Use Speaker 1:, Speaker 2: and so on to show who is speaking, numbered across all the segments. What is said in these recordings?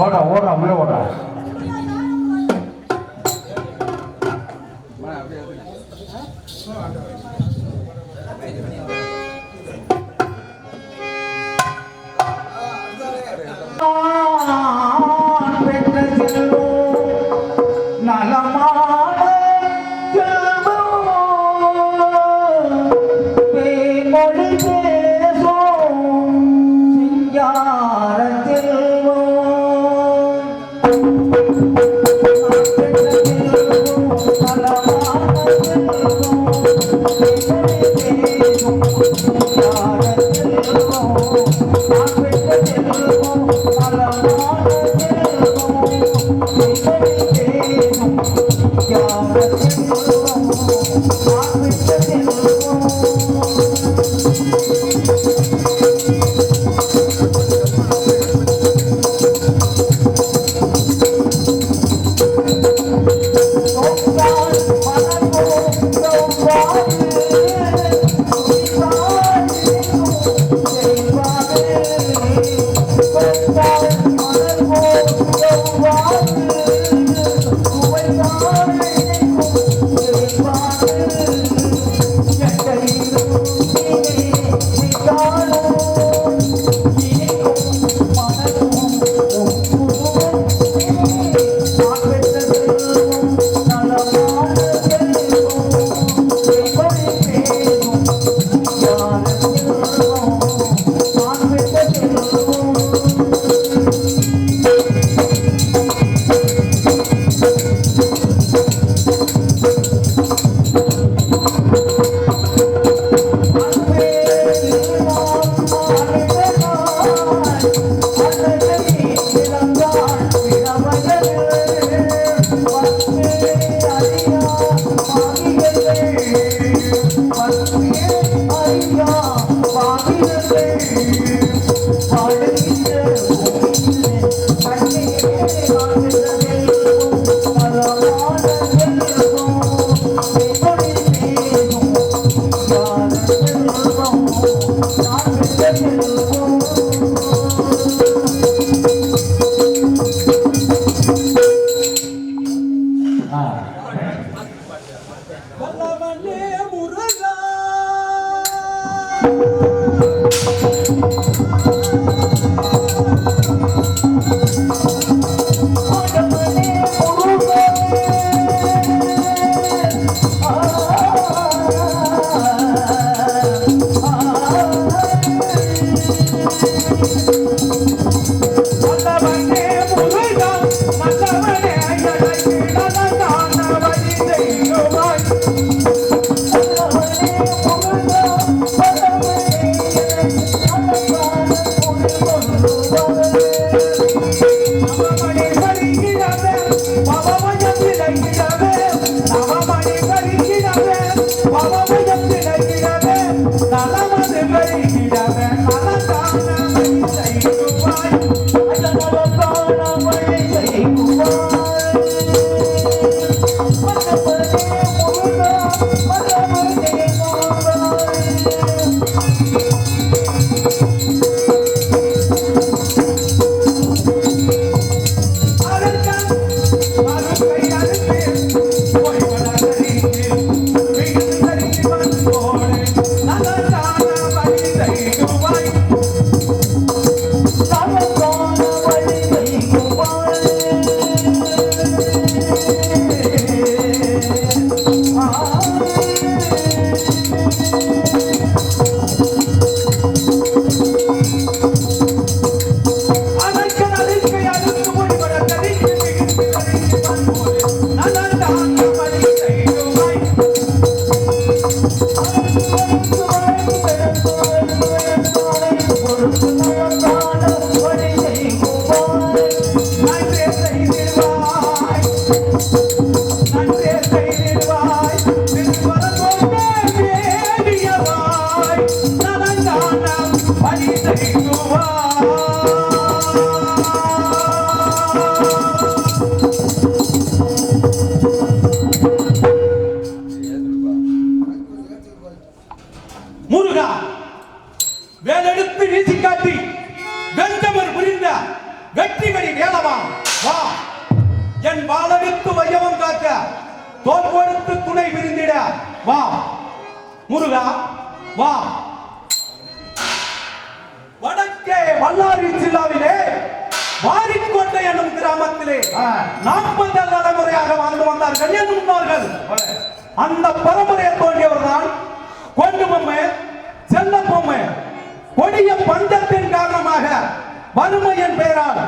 Speaker 1: ஓடுறா ஓடுறா உள்ள ஓடுறா. வா முருகா வா. வடக்கே வல்லாரி ஜில்லாவிலே வாரிக்கோட்டை என்னும் கிராமத்திலே 40 தலைமுறையாக வாழ்ந்து வந்தார்கள் என் முன்னோர்கள். அந்த பரம்பரையை தோன்றியவர் தான் கொண்டு பொம்மை செல்ல பொம்மை. கொடிய பஞ்சத்தின் காரணமாக வறுமையின் பெயரால்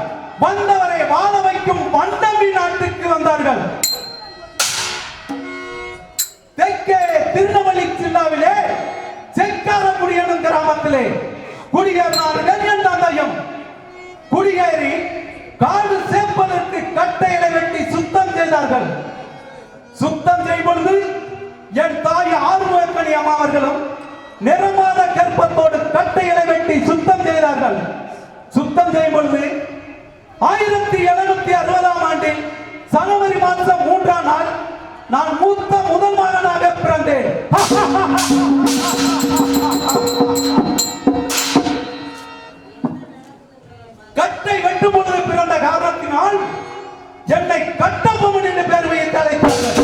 Speaker 1: வந்தவரை வாழ வைக்கும் பண்டம்பி நாட்டுக்கு வந்தார்கள். தெற்கே திருநெல்வேலி ஜில்லாவிலே செக்காரக்குடி என்னும் கிராமத்திலே குடியேறினார்கள் என் தந்தையும். குடியேறி காடு சேப்பதற்கு கட்டைகளை வெட்டி சுத்தம் செய்தார்கள். சுத்தம் செய்வது என் தாய் ஆறுமுகக்கணி அம்மா அவர்களும் நிறமாத கற்பத்தோடு கட்டைகளை வெட்டி சுத்தம் செய்தார்கள். சுத்தம் செய்யும் பொழுது 1760 ஆண்டில் ஜனவரி மாதம் 3ஆம் நாள் நான் மூத்த முதல் மகனாக பிறந்தேன். கட்டை வெட்டும் பொழுது பிறந்த காரணத்தினால் என்னை கட்டபொம்மன் என்று பெயர் வைத்து அழைத்தார்கள்.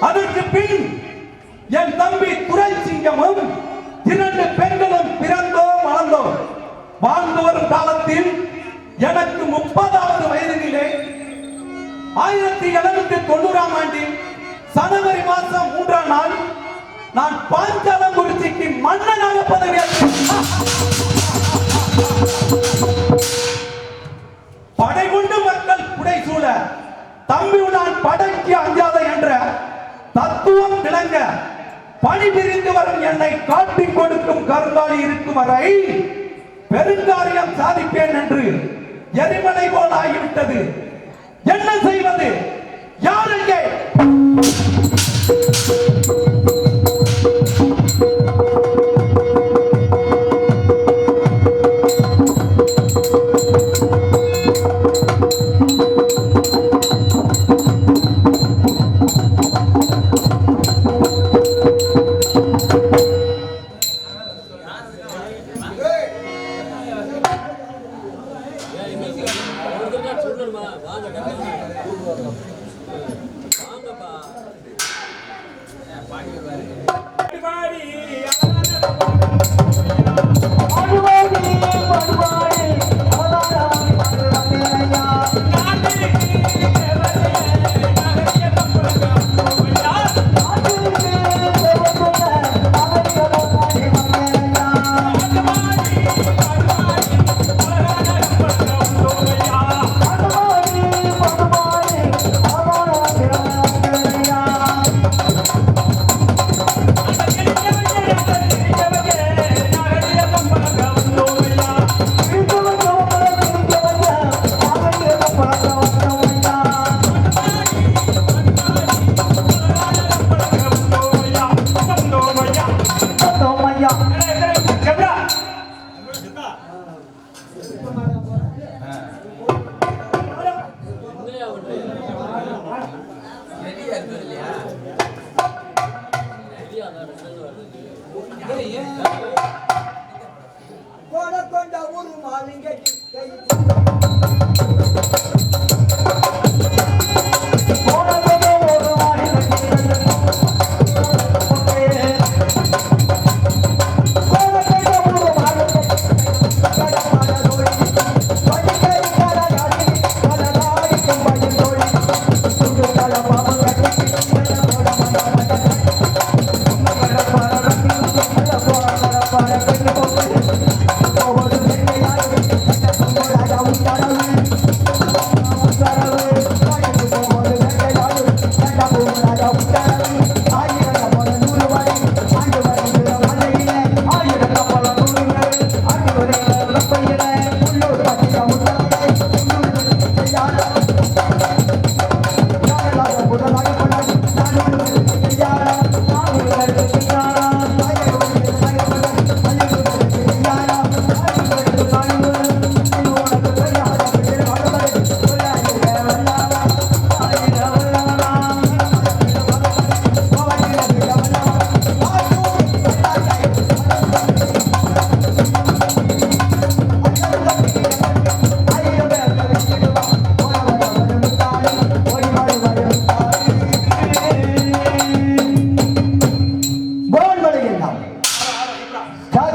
Speaker 1: அதற்கு பின் என் தம்பி துரைசிங்கமும் 2 பெண்களும் பிறந்தோம் வளர்ந்தோம். வாழ்ந்து வரும் காலத்தில் எனக்கு 30வது வயதிலே 1790ஆம் ஆண்டில் ஜனவரி மாதம் 3ஆம் நாள் நான் பாஞ்சாலங்குறிச்சிக்கு மன்னனாக பதவியேற்றேன். படை கொண்டு மக்கள் புடை சூழ தம்பி நான் படைக்கு அஞ்சாத என்ற தத்துவம் விளங்க பணி பிரிந்து வரும் என்னை காட்டிக் கொடுக்கும் கருங்காலி இருக்கும் வரை பெருங்காரியம் சாதிப்பேன் என்று எரிமலை போல் ஆகிவிட்டது. என்ன செய்வது? யார் எங்கே?
Speaker 2: Para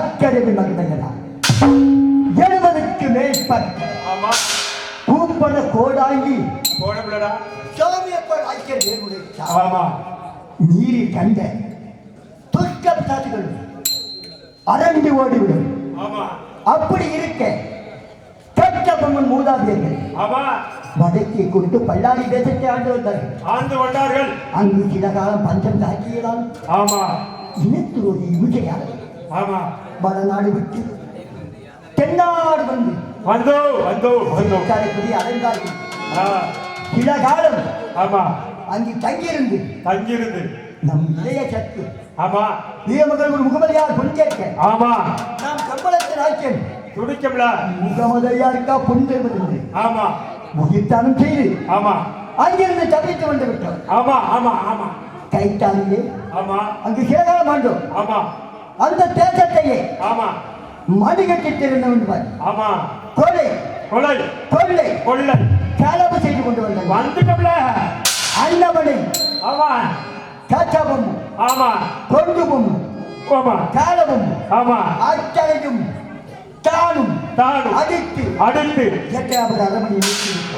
Speaker 2: அக்கடமி மகிமையனா 70க்கு மேற்பட்ட பூப்பன கோடாங்கி சோமியப்பர் ஐக்கிய தேர்வுடைய நீரில் கண்ட துஷ்ட பிசாசுகள் அரண்டு ஓடிவிடும். அப்படி இருக்க கட்டபொம்மன் மூதாதையர்கள் வடக்கே கொண்டு பல்லாரி தேசத்தை ஆண்டு வந்தார்கள். அங்கு சில காலம் பஞ்சம் தாக்கியதால் இனத்துரோதி இமிசையால் வடநாடு விட்டு தென்னாடு வந்து அடைந்தார்கள். சில காலம் அங்கு தங்கியிருந்து நம் இளைய சத்து வீரமகள் முகமதியார் பொன் கேட்க நாம் கம்பளத்தின் ஆக்கியம் துடிக்கல முகமதியாருக்கா பொன் தருவது முகித்தானம் செய்து அங்கிருந்து தப்பித்து வந்து விட்டோம். கைத்தானியே அங்கு சேகாலம் ஆண்டோம். அந்த தேசத்தையே மடிகட்டிருந்தவன் கொலை கொலை கொள்ளை கொள்ளை காலப்பு செய்து கொண்டு வந்தான். அண்ணவனை காச்சாபம் கொண்டுவும் காலமும் அச்சலையும் தானும் அடித்து எட்டாவது அரமணி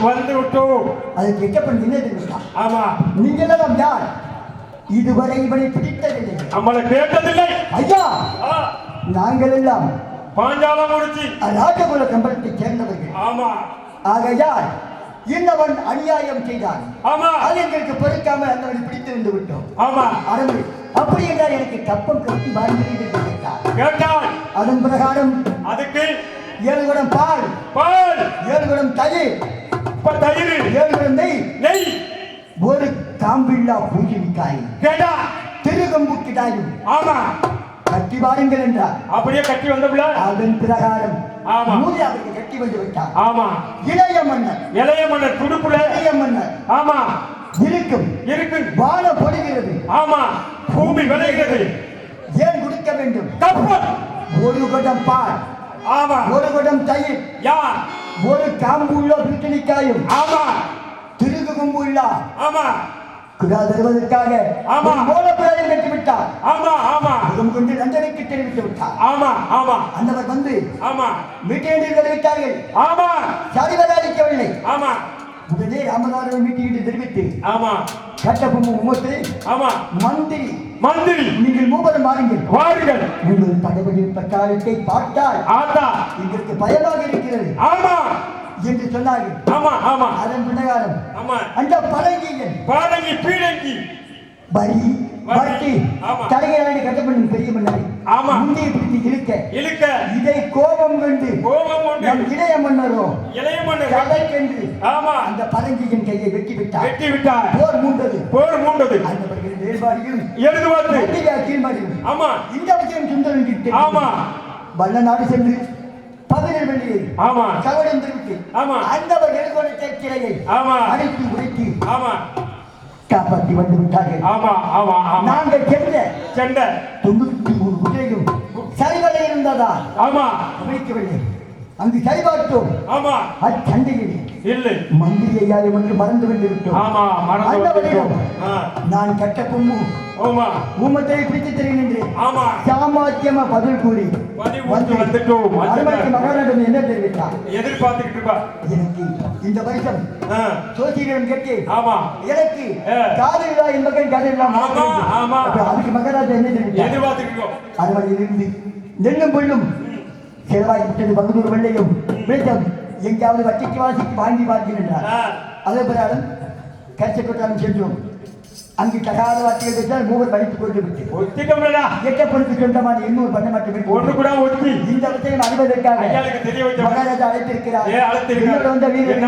Speaker 2: வந்து விட்டோம். அதுக்கு எட்டப்பன் நினைத்து நீங்களெல்லாம் யார்? இதுவரை இவனை பிடித்ததில்லை, நம்மளை கேட்டதில்லை ஐயா. நாங்கள் எல்லாம் பாஞ்சாலமூர்த்தி ராஜகுல கம்பளத்தை சேர்ந்தவர்கள். ஆகையால் இன்னவன் அநியாயம் செய்தான். அது எங்களுக்கு பொறுக்காம அந்தவனை பிடித்து வந்து விட்டோம். அரண்மனை அப்படி என்றால் எனக்கு கப்பம் கட்டி கேட்டார். அதன் பிரகாரம் அதுக்கு 7 குடம் பால் 7 குடம் தயிர் 7 குடம் நெய் ஒரு காம்பில்லா பூஜிக்காய் திருகம்பு கிடாயும் கட்டி வாருங்கள் என்றார். அப்படியே கட்டி வந்த அதன் பிரகாரம் அவருக்கு கட்டி வந்து விட்டார். இளைய மன்னர் துடுப்புல இளைய மன்னர் இருக்கும் வாழ பொழிகிறது. பூமி விளைகிறது. ஏன் குடிக்க வேண்டும்? ஒரு குடம் பால் 1 குடம் தயிர் ஒரு காம்புள்ள பிரிட்டனிக்காயும் திருகு கொம்பு இல்லா தருவதற்காக மூலப்பிராயம் கட்டிவிட்டார். கொண்டு லண்டனுக்கு தெரிவித்து விட்டார். அந்தவர் வந்து மீட்டேண்டில் தெரிவித்தார்கள். சரிவதாளிக்கவில்லை. உடனே ராமநாதன் மீட்டிட்டு தெரிவித்து கட்டபொம்மு மந்திரி நீங்கள் மூவரும் வாருங்கள். உங்கள் தளபதி பட்டாளத்தை பார்த்தால் எங்களுக்கு பயமாக இருக்கிறது என்று சொன்னார்கள். அதன் பிரகாரம் அந்த பழங்கி பீழங்கி பரி வட்டி தலைகளை கட்டப்படும் பெரிய மன்னரை முந்தைய பிடித்து இழுக்க இதை கோபம் கொண்டு நம் இளைய மன்னரோ கதைக்கென்று அந்த பழங்கியின் கையை வெட்டி விட்டார். போர் மூண்டது. அந்த வேறுபாடுகளும் இந்த விஷயம் சுந்தரம் கிட்ட வல்ல நாடு சென்று 17 வெள்ளியை கவடம் திருப்பி அந்தவர் எழுகோணத்தை கிளையை அடித்து உடைத்து காப்பாற்றி வந்து விட்டார்கள். நாங்கள் சென்ற 93 குதிரையும் சரிவலை இருந்ததா அமைக்கவில்லை. அங்கு சரிபார்த்தோம். அச்சண்டையில் இல்லை மந்திரி ஐயாவை மட்டும் மறந்து வந்து விட்டோம். நான் கட்ட பொம்மு ஊமத்தை பிடித்து தெரியும் சாமாத்தியமா பதில் கூறி மகாராஜன் என்ன தெரிவித்தார்? எதிர்பார்த்துக்கிட்டு எனக்கு இந்த வருஷம் சோசியம் கேட்டு எனக்கு காதலிலா என்பதை காதலிலாம் அதுக்கு மகாராஜா என்ன தெரிவித்தார்? அறுவடையிலிருந்து நெல்லும் பொல்லும் செலவாய் விட்டது 11 வெள்ளையும் வேட்டம் எங்காவது வட்டிக்கு வாங்கி என்றார். அதே பிரகாரம் கட்சிக்கொட்டாலும் சென்றோம். அங்கு தகாத வார்த்தைகள் பெற்றால் மூவர் வலித்துக் கொண்டு விட்டு எட்டப்படுத்தி சொந்தமான 800 பண்ண மட்டுமே இந்த விஷயம் அறிவதற்காக மகாராஜா அழைத்திருக்கிறார். வந்த வீரர்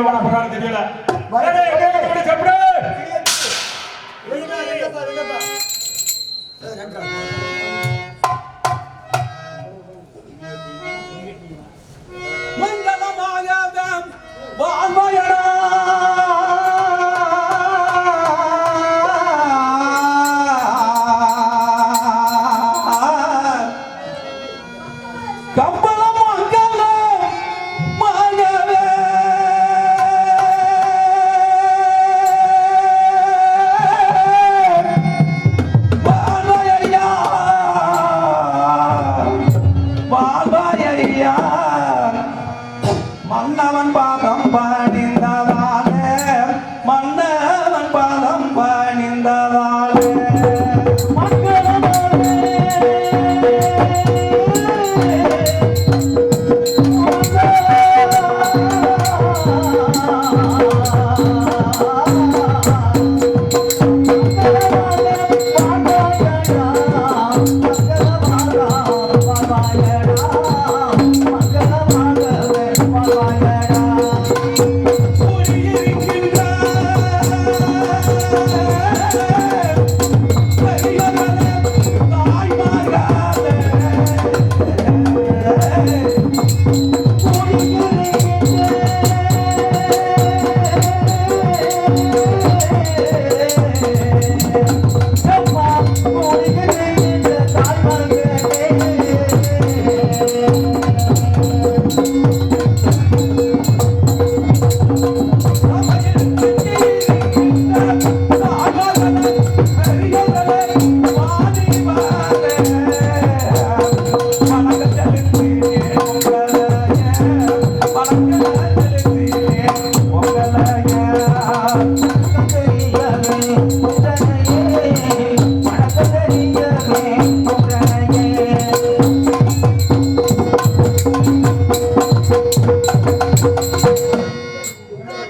Speaker 1: வாழ்வாயா மன்னவன் பாதம் பணிந்ததாலே மன்னவன் பாதம் பணிந்ததாலே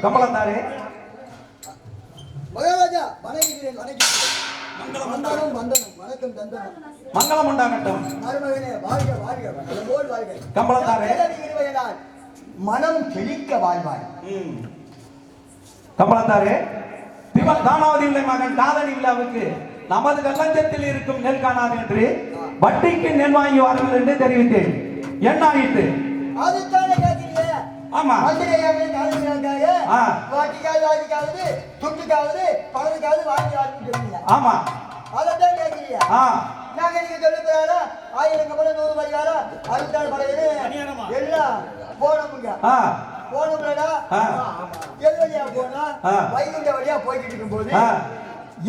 Speaker 1: கமலந்தாரே
Speaker 2: மகாராஜா வணங்குகிறேன் வந்தனம் வணக்கம் தந்தனம்
Speaker 1: மங்களம் உண்டாகட்டும்
Speaker 2: மருமகனே வாழ்க வாழ்க போல் வாழ்க
Speaker 1: கமலந்தாரே
Speaker 2: மனம் செழிக்க வாழ்வாய்
Speaker 1: கமலந்தாரே திவன் காணாவது இல்லை மகன் காதல் இல்லாவுக்கு நமது கல்லஞ்சத்தில் இருக்கும் நெல் காணாது என்று வட்டிக்கு நெல் வாங்கி வாருங்கள் என்று தெரிவித்தேன் என்ன ஆயிற்று
Speaker 2: அதுதானே கேட்கிறீங்க
Speaker 1: ஆமா
Speaker 2: மந்திரியாவே காலங்காக வாட்டிக்காவது வாங்கிக்காவது துட்டுக்காவது பணத்துக்காவது வாங்கி சொல்லுங்க
Speaker 1: ஆமா
Speaker 2: அதான் கேட்கிறீங்க நாங்க நீங்க சொல்லுறாரா 1000 கப்பல் 100 பரிகாரா 66 படையில எல்லாம் போனோமுங்க போனோம்லடா எல்வழியா போனா வைகுண்ட வழியா போய்கிட்டு இருக்கும்போது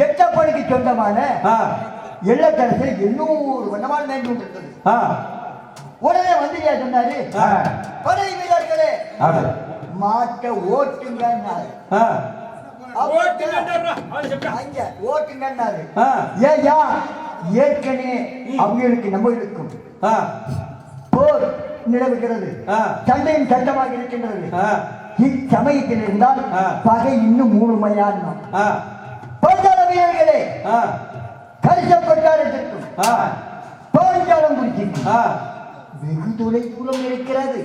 Speaker 2: எட்டப்பனுக்கு சொந்தமான எல்லக்கரசு 800 வண்ணமான நேர்ந்து கொண்டிருந்தது உடனே மந்திரியா சொன்னாரு படை வீரர்களே மாட்ட ஓட்டுங்கன்னாரு ஓட்டுங்கன்னாரு ஏயா ஏற்கனவே அவங்களுக்கு நம்மளுக்கும் போர் நிலவுகிறது சண்டையும் சட்டமாக இருக்கின்றது இச்சமயத்தில் இருந்தால் பகை இன்னும் முழுமையான பல்கால வீரர்களே கரிசப்பட்டாரத்திற்கும் பாஞ்சாலம் குறிச்சிருக்கும் வெகு தூரம் இருக்கிறது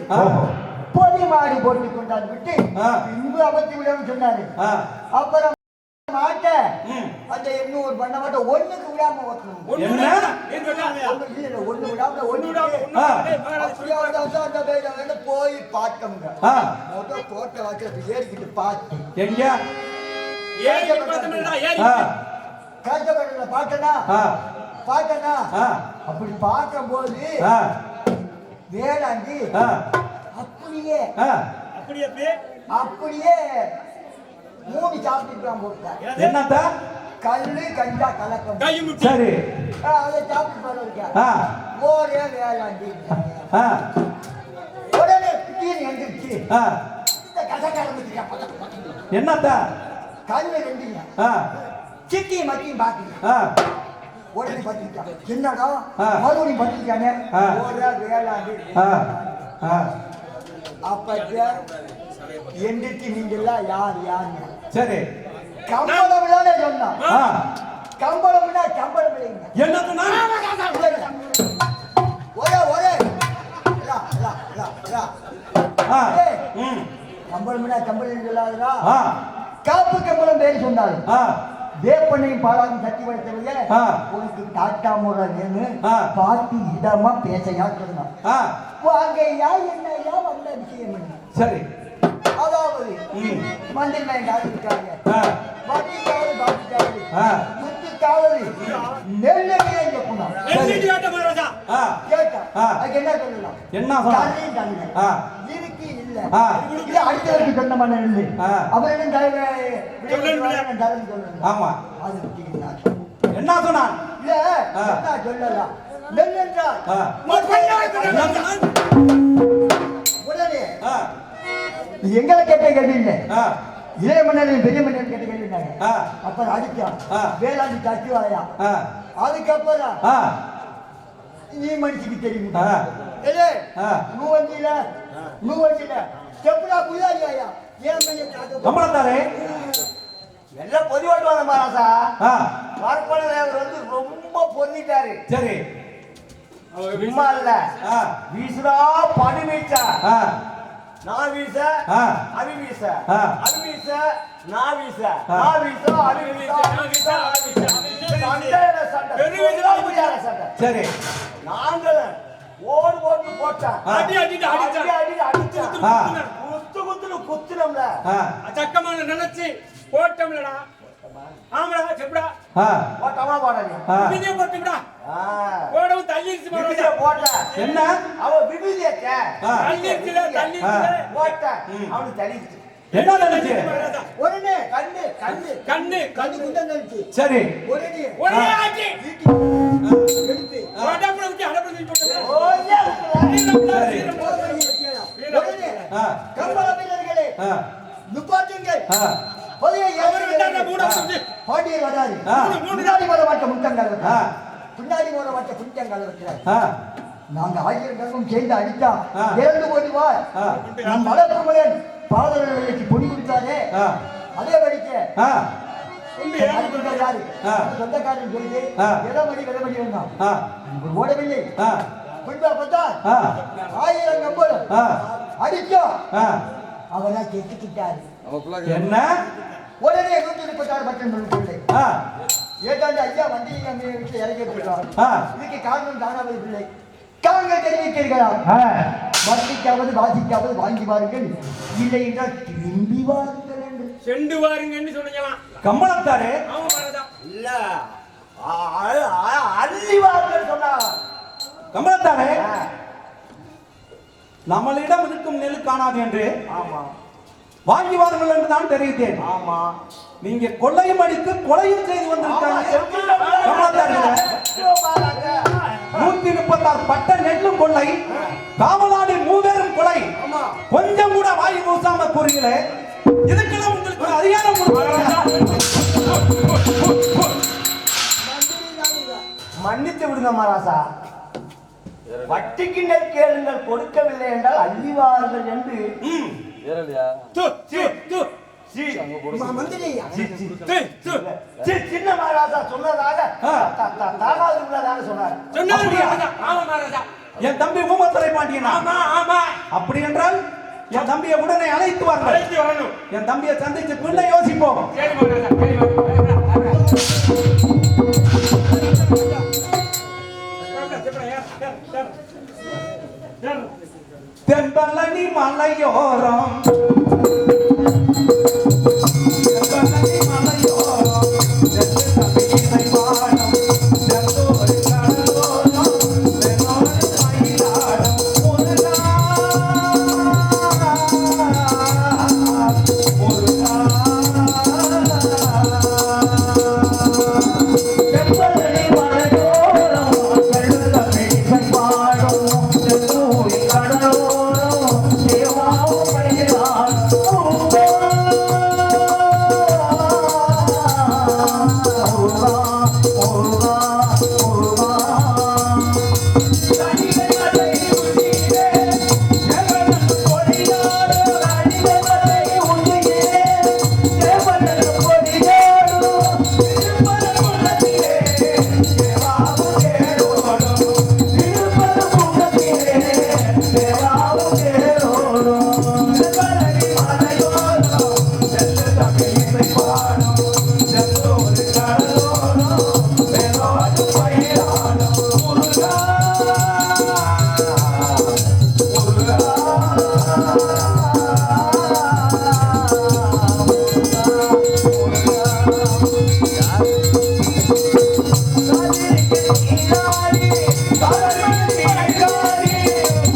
Speaker 2: பொதி மாடு போட்டுக் கொண்டார் விட்டு பின்பு அமர்த்தி விடாம சொன்னாரு அப்புறம் மாட்ட அந்த 800 பண்ண மாட்ட ஒண்ணுக்கு விடாம ஓட்டணும் ஒண்ணு விடாம ஒண்ணு போய் பார்த்தோம்ங்க முதல் தோட்ட வாக்கில ஏறிக்கிட்டு பார்த்து
Speaker 1: எங்க
Speaker 2: காய்ச்சப்படல பார்த்தனா அப்படி பார்க்கும் போது வேளாண்டி அப்படியே மூணு சாப்பிட்டுக்கலாம் போட்டான்
Speaker 1: என்னத்த
Speaker 2: கல்லு கஞ்சா கலக்கம்
Speaker 1: சரி
Speaker 2: அதை சாப்பிட்டு போறதுக்கா ஓரே வேளாண்டி உடனே திடீர்னு எந்திரிச்சு இந்த கசக்காரம்பிச்சுக்கா
Speaker 1: என்னத்த
Speaker 2: கல்லு ரெண்டுங்க சித்தி மத்தியும் பாக்குங்க உடனே பத்திட்டான் என்னடா மறுபடியும் பத்திட்டானே ஓரே வேளாண்டி அப்ப எந்திரிச்சு நீங்கெல்லாம் யாருங்க
Speaker 1: சரி
Speaker 2: கம்பளம் தானே சொன்னா கம்பளம்னா கம்பளம் இல்லைங்க
Speaker 1: என்னதுன்னா
Speaker 2: ஒரே கம்பளம்னா கம்பளம் சொல்லாதா காப்பு கம்பளம் பேர் சொன்னாலும் வேப்பனையும் பாலாவும் சட்டி வளர்த்தவங்க உனக்கு டாட்டா முறை வேணும் பார்த்து இடமா பேசையா சொன்னான் வாங்கய்யா என்னையா வந்த விஷயம்
Speaker 1: சரி
Speaker 2: அதாவது மந்திரி மயங்காவது இருக்காங்க வட்டிக்காவது பாட்டிக்காவது முத்துக்காவது நெல்லையே சொன்னான் கேட்டா அதுக்கு என்ன சொல்லலாம்
Speaker 1: என்ன
Speaker 2: இருக்கு இல்ல இது அடுத்தவருக்கு சொந்தமான நெல்லு அவரிடம்
Speaker 1: ஆமா அது என்ன சொன்னான்
Speaker 2: இல்ல சொல்லலாம் நெல் என்றால் உடனே எங்களை கேட்ட கேள்வி இல்லை, இளைய மன்னன் பெரிய மன்னன் கேட்ட கேள்வி. அப்புறம் அடிச்சான் வேளாண்மை தச்சுவாயா. அதுக்கப்புறம் நீ மனுஷுக்கு தெரியும் செப்புடா புரியாதியா ஏன்
Speaker 1: கம்பளத்தாரே
Speaker 2: எல்லாம் பொதுவாட்டுவாங்க மகாராசா. பார்ப்பன வந்து ரொம்ப பொருந்திட்டாரு.
Speaker 1: சரி
Speaker 2: சும்மா இல்ல வீசுடா பனி வீச்சா நான் வீச அவி வீச அவி வீச நான் வீச நான் வீச அவி வீச
Speaker 1: சரி
Speaker 2: நாங்கள் ஓடு ஓட்டு போட்டா
Speaker 3: அடி அடி அடிச்சா
Speaker 2: அடி அடிச்சா குத்து குத்துன குத்துனம்ல
Speaker 3: சக்கமான நினைச்சு போட்டோம்லடா. ஆமாடா செப்புடா
Speaker 2: போட்டமா போடாதீங்க
Speaker 3: விதியை போட்டுடா. போடவும் தள்ளிருச்சு
Speaker 2: விபூதியை போட்ட
Speaker 1: என்ன
Speaker 2: அவ விபூதியை
Speaker 3: தள்ளிருச்சுல
Speaker 2: போட்ட அவனுக்கு தள்ளிருச்சு.
Speaker 1: என்ன நினைச்சு
Speaker 2: உடனே கண்ணு கண்ணு
Speaker 3: கண்ணு
Speaker 2: கண்ணு குண்டம் நினைச்சு
Speaker 1: சரி
Speaker 2: உடனே
Speaker 3: ஒரே ஆட்டி
Speaker 2: எடுத்து
Speaker 3: வடப்புல விட்டு அடப்புல போட்டு
Speaker 2: ஓய்யா
Speaker 1: சரி
Speaker 2: உடனே கம்பள வீரர்களே நுப்பாட்டுங்கள் பாண்டியர் வராது. முன்னாடி வர மாட்ட முட்டங்கள் பின்னாடி வர மாட்ட புஞ்சங்கள் இருக்கிறார். நாங்க 1000 பேரும் சேர்ந்து அடித்தா 2 கோடி ரூபாய் நம் வளர்ப்புமலன் பாதவர்களுக்கு பொடி கொடுத்தாரே அதே வடிக்க யாரு சொந்தக்காரன் சொல்லி இடமடி விலமடி வந்தான் ஓடவில்லை. புரிப்பா பார்த்தா 1000 கம்பல் அடிச்சோம் அவரா கெட்டுக்கிட்டாரு.
Speaker 1: என்ன
Speaker 2: உடனே 136 பட்டம் பிள்ளை ஏதாண்டு ஐயா வண்டியை வீட்டில் இறக்கி போயிட்டார். இதுக்கு காரணம் காணாமல் பிள்ளை தாங்கள் தெரிவித்தீர்களாம். வட்டிக்காவது வாசிக்காவது வாங்கி வாருங்கள், இல்லை என்றால் திரும்பி வாருங்கள் என்று
Speaker 3: செண்டு வாருங்கன்னு சொன்னீங்களாம்.
Speaker 1: கம்பளத்தாரே
Speaker 2: இல்ல அள்ளி வாருங்கள் சொன்னா.
Speaker 1: கம்பளத்தாரே நம்மளிடம் இருக்கும் நெல் காணாது என்று
Speaker 2: ஆமா
Speaker 1: வாங்கி வாருங்கள் என்று தான் தெரிவித்தேன்.
Speaker 2: ஆமா
Speaker 1: நீங்க கொள்ளையும் அடித்து கொலையும் செய்து வந்திருக்காங்க. 136 பட்ட நெல்லும் கொள்ளை, காவலாடி 3 பேரும் கொலை. கொஞ்சம் கூட வாய் பூசாம கூறுங்களே, இதுக்கெல்லாம் உங்களுக்கு ஒரு அதிகாரம்
Speaker 2: மன்னித்து விடுங்க மகாராசா. வட்டிக்கு நெல் கேளுங்கள், கொடுக்கவில்லை என்றால் அள்ளி வாருங்கள் என்று சின்ன மகாராஜா சொன்னதாக சொன்னார்.
Speaker 1: என் தம்பி ஊமத்துறை பாண்டியன். அப்படி என்றால் என் தம்பியை உடனே அழைத்து வாருங்கள். என் தம்பியை சந்தித்து பின்ன யோசிப்போம். தென்பழனி மலையோரம்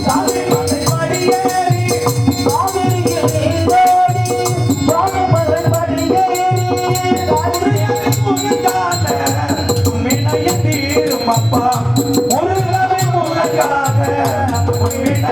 Speaker 2: Sorry. Ah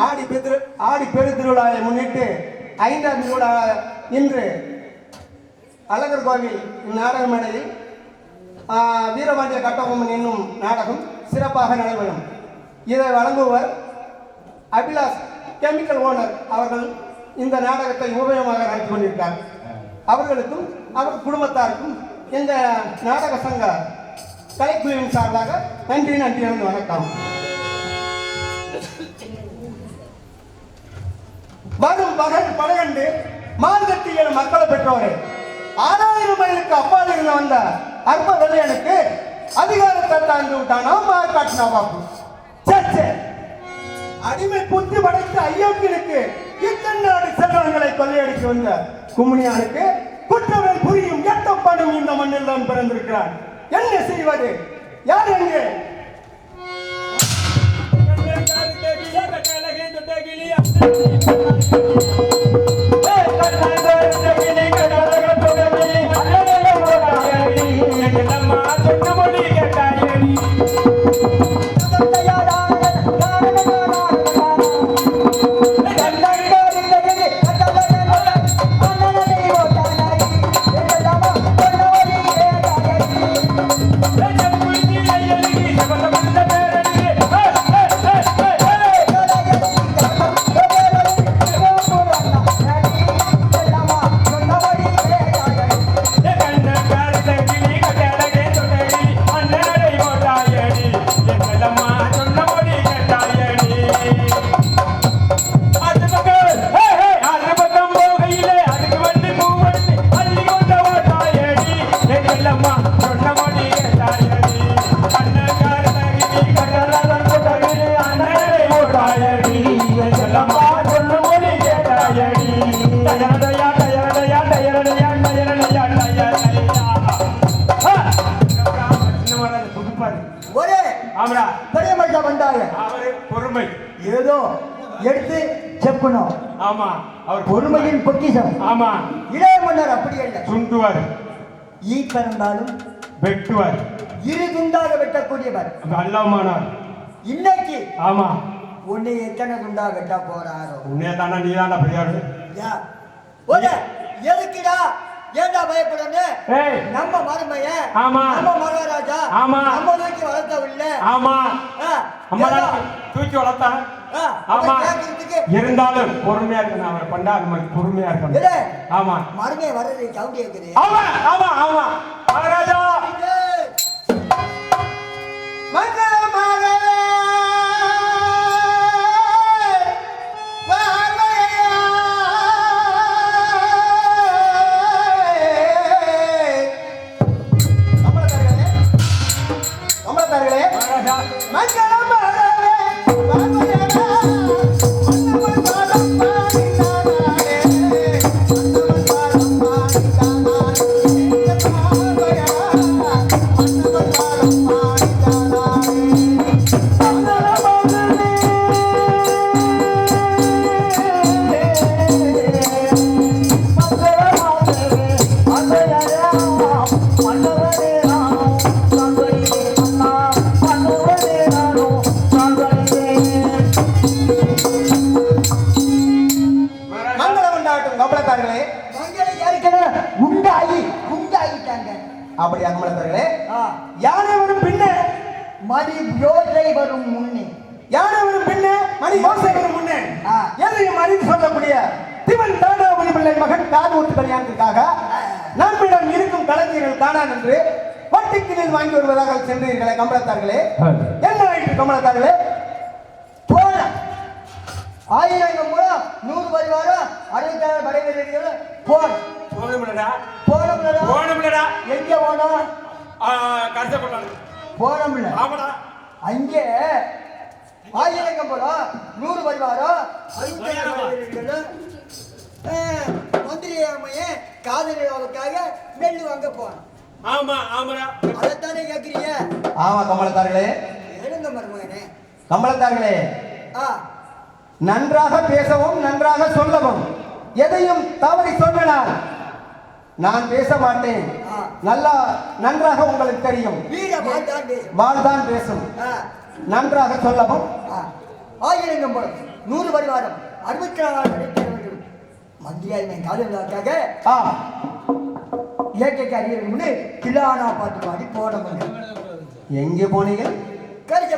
Speaker 4: ஆடி பெருத்திருவிழாவை முன்னிட்டு 5ஆம் திருவிழா இன்று அழகர் கோவில் நாடக மேடையில் வீரபாண்டிய கட்டபொம்மன் என்னும் நாடகம் சிறப்பாக நடைபெறும். இதை வழங்குவர் அபிலாஷ் கெமிக்கல் ஓனர் அவர்கள் இந்த நாடகத்தை உபயோகமாக நடத்தி கொண்டிருக்கார். அவர்களுக்கும் அவர் குடும்பத்தாருக்கும் இந்த நாடக சங்க கலைக்குழுவின் சார்பாக நன்றி வணக்கம். வரும் பகண்டு மார்கட்டியில் மக்களை பெற்றோரே, 6000 மைலுக்கு அப்பால் இருந்து வந்த அற்ப வெள்ளையனுக்கு அதிகாரத்தை தாண்டி விட்டானா மார்காட்டினா பாப்பு. சே, அடிமை புத்தி படைத்த ஐயோக்கியனுக்கு இத்தன்னாடு செல்வங்களை கொள்ளையடித்து வந்த கும்மியானுக்கு குற்றங்கள் புரியும் எட்டப்படும் இந்த மண்ணில் தான் பிறந்திருக்கிறான். என்ன செய்வது? யார் எங்கே? ஏதோ எடுத்து செப்பணும். ஆமா, அவர் பொறுமையின் பொக்கிஷம். ஆமா, இளைய மன்னர் அப்படி அல்ல, சுண்டுவார். ஈ பறந்தாலும் வெட்டுவார், இரு துண்டாக வெட்டக்கூடியவர் அல்லமானார். இன்னைக்கு ஆமா, உன்னை எத்தனை துண்டா வெட்ட போறாரோ? உன்னைய தானே, நீ தானே பெரியாரு. எதுக்குடா ஏண்டா பயப்படணும்? நம்ம மருமைய, ஆமா, நம்ம மகாராஜா, ஆமா, நம்ம தூக்கி வளர்த்தவில்லை. ஆமா, அம்மா தூக்கி வளர்த்தா. ஆமா, இருந்தாலும் பொறுமையா இருக்கணும். அவர் பண்ணா நமக்கு பொறுமையா இருக்கணும். ஆமா, மருமைய வர்றது கவுண்டி இருக்குது. ஆமா ஆமா ஆமா, மகாராஜா அப்படி அகமலத்தர்களே, யானை வரும் பின்னே மணி யோசை வரும் முன்னே, யானை வரும் பின்னே மணி யோசை வரும் முன்னே, எதையும் அறிந்து சொல்லக்கூடிய திவன் தாண்டாவதி பிள்ளை மகன் காது ஊட்டு கல்யாணத்திற்காக நம்மிடம் இருக்கும் கலைஞர்கள் காணான் என்று பட்டிக்கினில் வாங்கி வருவதாக சென்றீர்களே கமலத்தார்களே, என்ன ஆயிற்று கமலத்தார்களே? போன 1000 மூலம் 100 பரிவாரம் 66 படை வீரர்கள் போன போனமுடா எங்க போனோம்? போனோம்ல. ஆமாடா, அங்கே 1000 போனோம் 100 பரிவாரம் 66 மந்திரி அம்மைய காதல் விழாவுக்காக நெல் வாங்க போனோம். ஆமா ஆமாடா, அதைத்தானே கேட்கிறீங்க? ஆமா கமலத்தார்களே, எழுங்க மருமகனே. கமலத்தார்களே, நன்றாக பேசவும் நன்றாக சொல்லவும், எதையும் தவறி சொன்னால் நான் பேச மாட்டேன். நல்லா நன்றாக உங்களுக்கு தெரியும், வாழ்தான் பேசும். நன்றாக சொல்லவும்
Speaker 2: 1000 கம்பளம் 100 பரிவாரம் 64 நடைபெறுவர்கள் மந்திரியாய் காதலுக்காக இயற்கைக்கு அறியணும்னு தில்லானா பாட்டு பாடி போட முடியும்.
Speaker 4: எங்கே போனீங்க? கரிச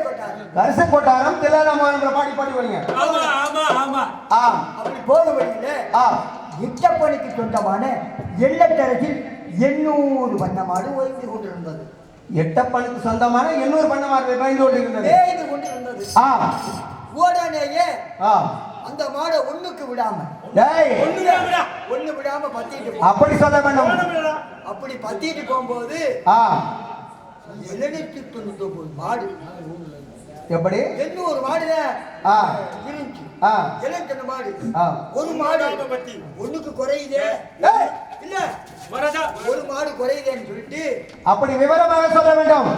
Speaker 4: கொட்டாரம் தில்லானாமான்ற பாடி பாடி போனீங்க.
Speaker 3: ஆமா ஆமா ஆமா.
Speaker 2: அப்படி போக வழியில எட்டப்பனுக்கு சொந்தமான எல்லட்டரசில் 800 வண்ணமாடு ஓய்ந்து கொண்டிருந்தது.
Speaker 4: எட்டப்பனுக்கு சொந்தமான 800 வண்ணமாடு பயந்து கொண்டிருந்தது.
Speaker 2: உடனேயே அந்த மாடை ஒண்ணுக்கு விடாம ஒண்ணு விடாம பத்திட்டு
Speaker 4: அப்படி சொல்ல வேண்டும்.
Speaker 2: அப்படி பத்திட்டு போகும்போது 799 மாடு
Speaker 4: எப்படி
Speaker 2: 800 மாடுல இருந்துச்சு. 700 மாடு ஒரு மாடு ஒண்ணுக்கு குறையுதே இல்ல ஒரு மாடு குறையுதேன்னு சொல்லிட்டு
Speaker 4: அப்படி விவரமாக சொல்ல வேண்டும்.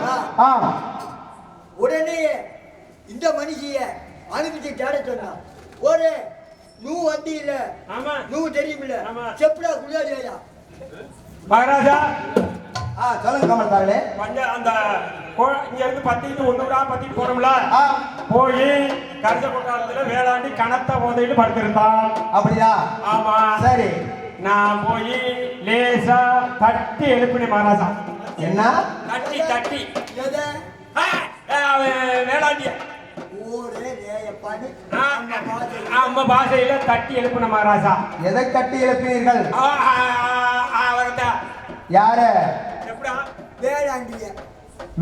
Speaker 2: உடனே இந்த மனுஷிய அனுப்பிச்சு தேட சொன்னா ஒரு நூ வண்டி இல்ல நூ தெரியுமில்ல செப்படா குடியாடியா
Speaker 3: மகாராஜா.
Speaker 4: சொல்லுங்க கமல்தாரே.
Speaker 3: அந்த இங்க இருந்து பத்திட்டு ஒண்ணு விடா பத்திட்டு போனோம்ல போய் கரிச கொட்டாரத்துல வேளாண்டி கணத்தை போதையிட்டு படுத்திருந்தான்.
Speaker 4: அப்படியா?
Speaker 3: ஆமா
Speaker 4: சரி.
Speaker 3: நான் போய் லேசா தட்டி எழுப்பினேன் மகாராஜா.
Speaker 4: என்ன
Speaker 3: தட்டி தட்டி
Speaker 2: எதை
Speaker 3: வேளாண்டிய
Speaker 2: அம்மா
Speaker 3: பாஷையில தட்டி எழுப்பின மகாராஜா.
Speaker 4: எதை தட்டி எழுப்பினீர்கள்? யார?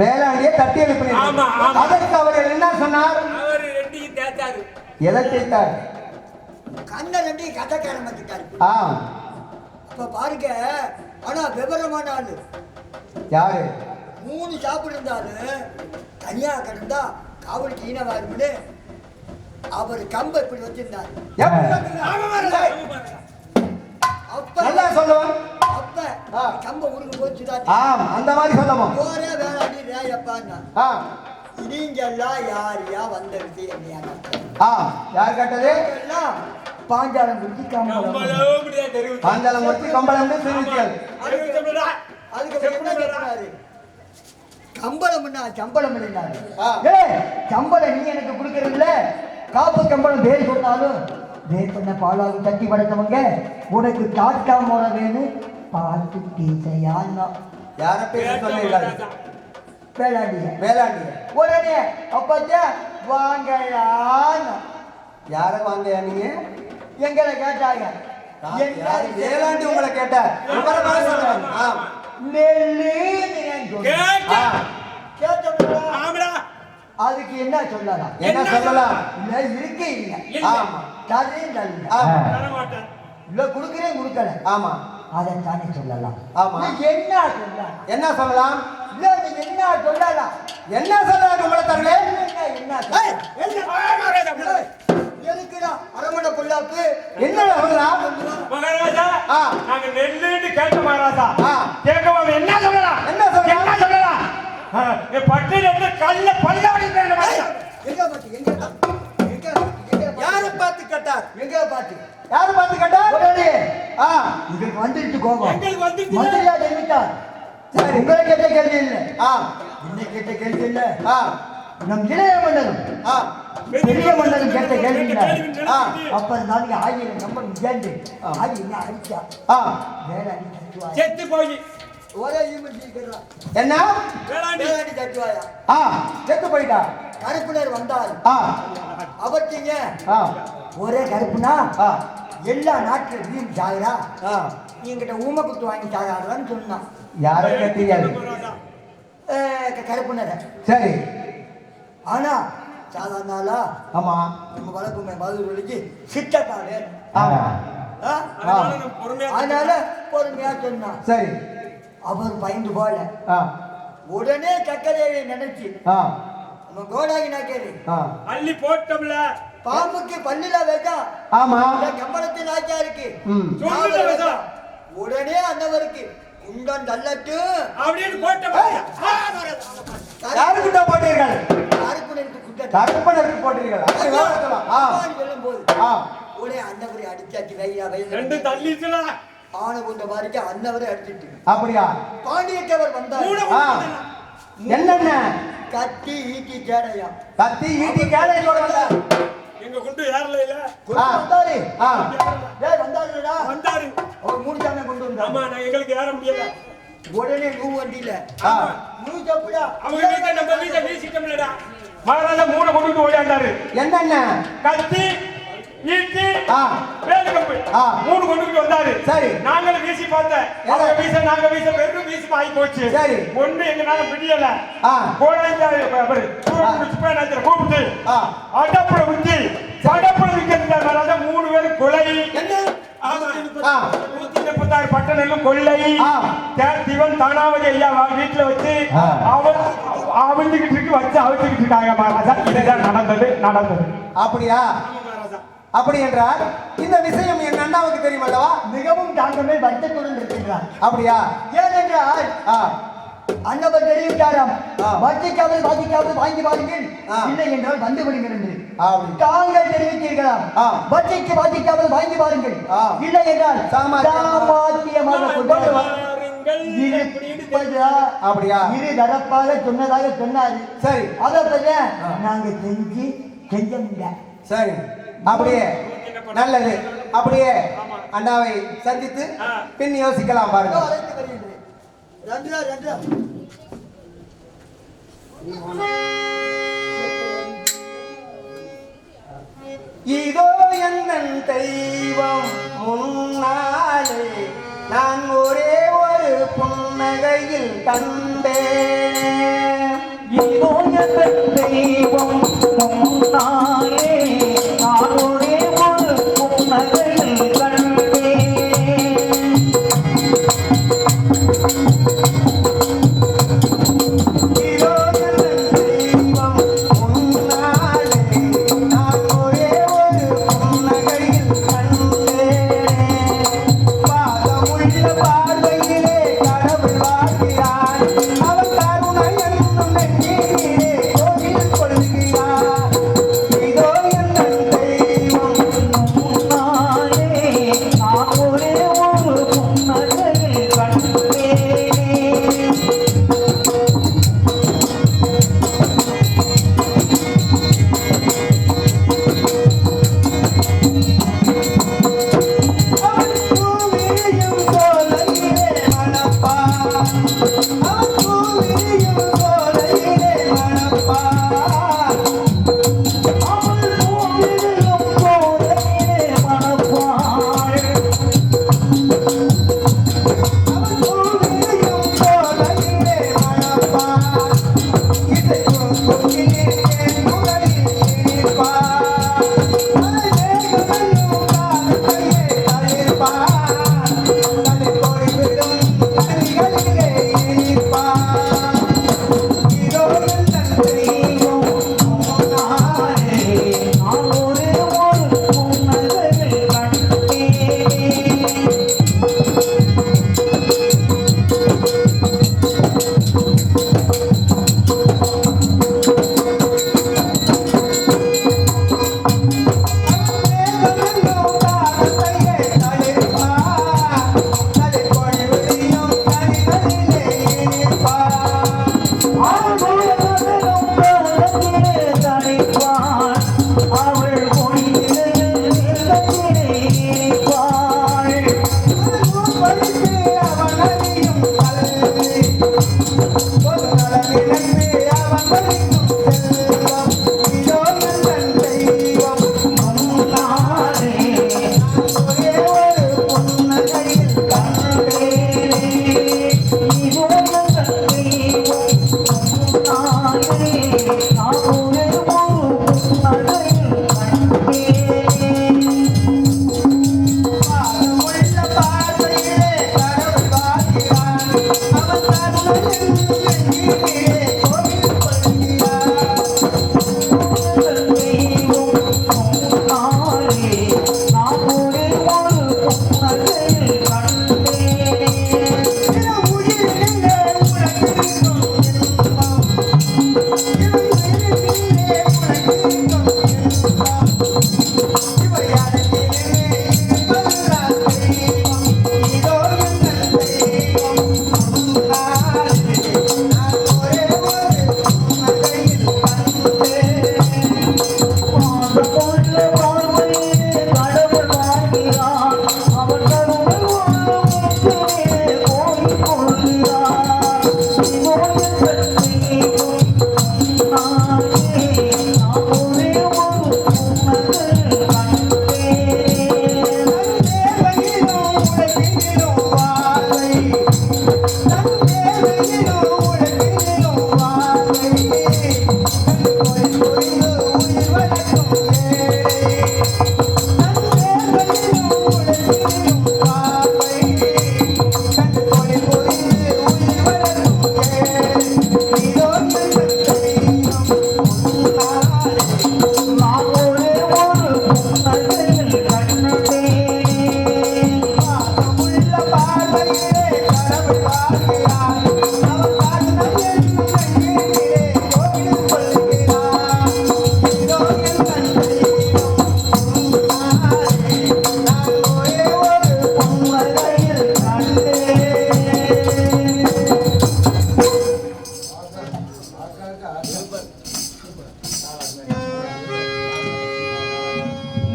Speaker 4: வேளாண்டிய தட்டி எழுப்பினீர்கள். அதற்கு அவர் என்ன சொன்னார்?
Speaker 3: அவர் ரெண்டையும் தேய்த்தாரு.
Speaker 4: எதை தேய்த்தார்?
Speaker 2: கண்ண ரெண்டையும் கதைக்காரன் பண்ணிட்டாரு. அப்ப பாருங்க. ஆனா விவரமான ஆளு
Speaker 4: யாரு?
Speaker 2: 3 சாப்பிட்டு இருந்தாரு தனியா கிடந்தா காவலுக்கு ஈனவாருன்னு அவர் கம்ப இப்படி வச்சிருந்தாரு.
Speaker 4: நல்லா சொல்லுவோம்.
Speaker 2: அப்ப கம்ப உருகு போச்சுதான்.
Speaker 4: அந்த மாதிரி சொல்லுவோம்.
Speaker 2: போரே வேளாண்டி ரேயப்பான்னா நீங்க எல்லாம் யாரையா வந்த விஷயம்
Speaker 4: யார் கேட்டது?
Speaker 2: பாஞ்சாலம் குத்தி கம்பளம்
Speaker 4: பாஞ்சாலம் குத்தி கம்பளம் தெரிவித்தீர்கள்.
Speaker 2: அதுக்கு கம்பளம் சம்பளம் இல்லைன்னாரு. சம்பளம் நீ எனக்கு கொடுக்கறதுல காப்பு கம்பளம் பேர் சொன்னாலும் பேர் பண்ண பாலாவுக்கு தட்டி படைத்தவங்க உனக்கு காட்டா முறை வேணும் பார்த்து பேசையான்னா
Speaker 4: யார பேர் சொன்னீர்கள்?
Speaker 2: வேளாண்டிய.
Speaker 4: வேளாண்டிய.
Speaker 2: உடனே அப்பத்தே வாங்கயான்னா
Speaker 4: யார வாங்கயா? நீங்க
Speaker 2: எங்களை கேட்டாங்க.
Speaker 4: வேளாண்டி உங்களை கேட்டார்.
Speaker 2: அதுக்கு என்ன சொல்லலாம்?
Speaker 4: என்ன சொல்லலாம்?
Speaker 2: இல்ல இருக்கு இல்ல இல்ல குடுக்கிறேன் குடுக்கல.
Speaker 4: ஆமா
Speaker 2: அதைத்தானே சொல்லலாம்.
Speaker 4: ஆமா
Speaker 2: என்ன சொல்லலாம்?
Speaker 4: என்ன சொல்லலாம்?
Speaker 2: இல்ல என்ன சொல்லலாம்?
Speaker 4: என்ன சொல்லலாம்? உங்களை தரல
Speaker 2: எதுக்குடா அரமணை பொல்லாப்பு?
Speaker 4: என்ன சொல்லலாம்?
Speaker 3: மகாராஜா நாங்க நெல்லுன்னு கேட்ட மகாராஜா கேட்கவா என்ன சொல்லலாம்?
Speaker 4: என்ன சொல்லலாம்?
Speaker 3: என்ன சொல்லலாம்? பட்டில இருந்து கல்ல பல்லாடி
Speaker 2: எங்க பாட்டு எங்க
Speaker 4: யாரை பார்த்து கேட்டார்?
Speaker 2: எங்க பாட்டு
Speaker 4: யாரை பார்த்து கேட்டார்?
Speaker 2: உடனே இதுக்கு வந்துருச்சு கோபம்.
Speaker 3: எங்களுக்கு வந்துருச்சு.
Speaker 2: மந்திரியா தெரிவித்தார். சரி உங்களை கேட்ட கேள்வி இல்லை. என்ன கேட்ட கேள்வி இல்லை. நம் இளைய மன்னரும் பெரிய மன்னரும் கேட்ட கேள்வி இல்லை. அப்ப நாளைக்கு 1000 நம்பர் சேர்ந்து 1000 அடிச்சா வேளாண்டி தட்டுவாயா?
Speaker 3: செத்து போய்
Speaker 2: ஒரே ஈமெண்ட் இருக்கிறான்.
Speaker 4: என்ன
Speaker 3: வேளாண்டி
Speaker 2: தட்டுவாயா?
Speaker 4: செத்து போயிட்டா.
Speaker 2: கருப்பினர் வந்தால் அவற்றிங்க ஒரே கருப்புனா எல்லா நாட்டிலும் சாகுறா. நீங்கிட்ட ஊமை குத்து வாங்கி சாகாதான்னு சொன்னான்.
Speaker 4: யாரை கேட்டீங்க?
Speaker 2: கருப்புனரை.
Speaker 4: சரி.
Speaker 2: ஆனா சாதாரண
Speaker 4: ஆமா
Speaker 2: நம்ம வளர்ப்புமே மதுரைக்கு சித்தப்பா வேணும். அதனால பொறுமையா சொன்னான்.
Speaker 4: சரி.
Speaker 2: அவர் பயந்து போல உடனே கக்கதேவியை நினைச்சு நம்ம கோடாகி நாக்கேரி
Speaker 3: அள்ளி போட்டோம்ல.
Speaker 2: பாம்புக்கு பல்லில வைக்கா.
Speaker 4: ஆமா
Speaker 2: கம்பளத்தின் ஆக்கியா இருக்கு. உடனே அந்தவருக்கு குண்டம் தள்ளட்டு
Speaker 3: அப்படின்னு போட்டோம்.
Speaker 4: யாருக்கிட்ட போட்டீர்கள்?
Speaker 2: கருப்பனருக்கு குண்டம்
Speaker 4: கருப்பனருக்கு போட்டீர்கள்.
Speaker 2: சொல்லும் போது உடனே அந்தவரை அடிச்சாச்சு.
Speaker 3: ரெண்டு தள்ளிச்சுல
Speaker 2: ஆன கொண்ட மாதிரிக்கு அந்தவரை அடிச்சிட்டு.
Speaker 4: அப்படியா?
Speaker 2: பாண்டியத்தவர் வந்தார்.
Speaker 4: என்னென்ன?
Speaker 2: கத்தி ஈட்டி கேடையா.
Speaker 4: கத்தி ஈட்டி கேடை சொல்றாங்க.
Speaker 3: எங்க குண்டு ஏறல இல்ல
Speaker 2: வந்தாரு
Speaker 4: ஆ.
Speaker 2: டேய் வந்தாருடா
Speaker 3: வந்தாரு
Speaker 2: அவர் மூடிச்சாம கொண்டு வந்தாரு
Speaker 3: ஆமா நான் எங்களுக்கு ஏற முடியல
Speaker 2: உடனே நூ வண்டியில
Speaker 4: ஆ.
Speaker 2: நூ தப்புடா
Speaker 3: அவங்க வீட்டை நம்ம வீட்டை வீசிட்டோம்லடா மகாராஜா மூணை கொண்டு ஓடியாண்டாரு
Speaker 4: என்னென்ன
Speaker 3: கத்தி ஈட்டி
Speaker 4: ஆ.
Speaker 3: வேலு கம்பு
Speaker 4: ஆ.
Speaker 3: மூணு கொண்டு வந்தாரு
Speaker 4: சரி.
Speaker 3: நாங்களும் வீசி பார்த்தேன்
Speaker 4: எதை?
Speaker 3: அவங்க வீச நாங்க வீச வெறும் வீசி ஆகி போச்சு
Speaker 4: சரி.
Speaker 3: ஒண்ணு எங்கனால முடியல
Speaker 4: ஆ.
Speaker 3: கூப்பிட்டு
Speaker 4: ஆ.
Speaker 3: அடப்புல ஊத்தி சடப்புல விற்கிறதுனால 3 பேரும் கொலை
Speaker 4: என்ன
Speaker 3: ஆமா.
Speaker 4: ஆ.
Speaker 3: 136 பட்டணங்களும் கொள்ளை
Speaker 4: ஆ.
Speaker 3: திவன் தானாவதி ஐயா வீட்டுல வச்சு
Speaker 4: ஆ.
Speaker 3: அவன் அவிழ்ந்துகிட்டு இருக்கு வச்சு அவிழ்ந்துகிட்டு இருக்காங்க மகாராஜா இதுதான் நடந்தது
Speaker 4: அப்படியா
Speaker 3: மகாராஜா
Speaker 4: அப்படி என்றால் இந்த விஷயம் என் அண்ணாவுக்கு தெரியும் அல்லவா?
Speaker 2: மிகவும் தாங்கமே வருத்தத்துடன் இருக்கின்றார்
Speaker 4: அப்படியா?
Speaker 2: ஏனென்றால்
Speaker 4: ஆ.
Speaker 2: அண்ணவர் தெரிவித்தாராம்
Speaker 4: ஆ.
Speaker 2: வட்டிக்காவது வாங்கி பாருங்கள்
Speaker 4: ஆ.
Speaker 2: இல்லை என்றால் வந்து விடுங்கள் என்று
Speaker 4: அப்படி.
Speaker 2: தாங்கள் தெரிவித்தீர்களாம்
Speaker 4: ஆ.
Speaker 2: வட்டிக்காவது வாங்கி பாருங்கள்
Speaker 4: ஆ.
Speaker 2: இல்லை என்றால்
Speaker 4: சாமர்த்தியமாக
Speaker 2: கொண்டு
Speaker 3: பாருங்கள்
Speaker 2: இருப்பதா
Speaker 4: அப்படியா?
Speaker 2: இரு தரப்பாக சொன்னதாக சொன்னாரு
Speaker 4: சரி
Speaker 2: அதை பத்தி
Speaker 4: ஆ.
Speaker 2: நாங்க செஞ்ச முடியாது
Speaker 4: சரி அப்படியே நல்லது. அப்படியே அண்ணாவை சந்தித்து
Speaker 3: ஆ.
Speaker 4: பின் யோசிக்கலாம் பாருங்க.
Speaker 2: அழைத்து வருகின்றேன். ரெண்டு
Speaker 4: இதோ என் தெய்வம் முன்னாலே நான் ஒரே ஒரு புன்னகையில் கண்டேன்.
Speaker 5: இதோ என் தெய்வம் முன்னாலே நான் ஒரே ஒரு புன்னகையில் கண்டேன்.
Speaker 4: இதோ என் தெய்வம் முன்னாலே நான் ஒரே ஒரு புன்னகையில் கண்டேன். பாதமுள்ள பார்வையிலே கடவுள் வாழ்கிறான். அவன் கருணை என்னும் நெஞ்சிலே கோவில் கொள்கிறான். இதோ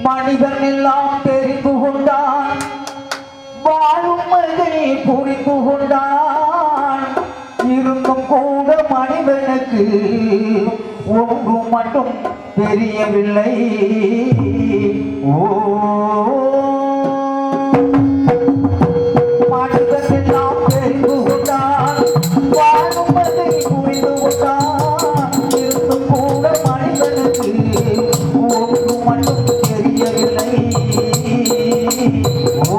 Speaker 5: மனிதன் எல்லாம் தெரிந்து கொண்டான், வாழும் மனிதனை புரிந்து கொண்டான். இருந்தும் கூட மனிதனுக்கு ஒன்று மட்டும் தெரியவில்லை. ஓ மனிதன் எல்லாம் தெரிந்து கொண்டான், வாழும் மனிதனை புரிந்து கொண்டான். இருந்தும் கூட மனிதனுக்கு ஒன்று மட்டும் தெரியவில்லை. ஓ